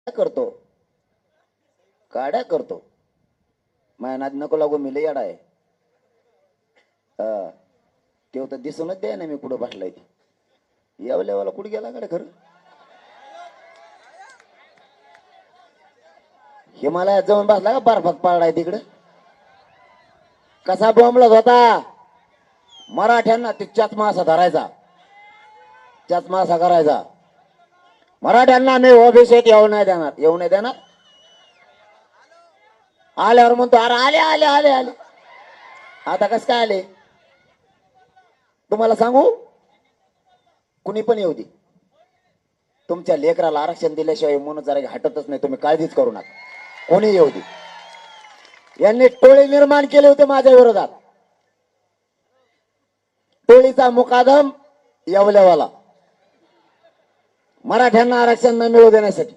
करतो, काड्या करतो. मायनात नको लागू, मी लय येडा आहे. तेव्हा तर दिसूनच द्या ना मी कुठं बसलाय ते. येवल्यावाला कुठे गेला कडे खरं. हिमालयात जाऊन बसला का बर्फात पडलाय तिकडे. कसा बोंबलत होता मराठ्यांना. ते चष्मा असा धरायचा, चष्मा असा करायचा. मराठ्यांना मी ओबीसीत येऊ नाही देणार, येऊ नाही देणार. आल्यावर म्हणतो अरे आले आले आले आले. आता कस काय आले तुम्हाला सांगू. कुणी पण येऊ दे, तुमच्या लेकराला आरक्षण दिल्याशिवाय म्हणून जरा हटतच नाही. तुम्ही काळजीच करू नका, कोणी येऊ दे. यांनी टोळी निर्माण केले होते माझ्या विरोधात. टोळीचा मुकादम येवल्यावाला, मराठ्यांना आरक्षण न मिळू देण्यासाठी.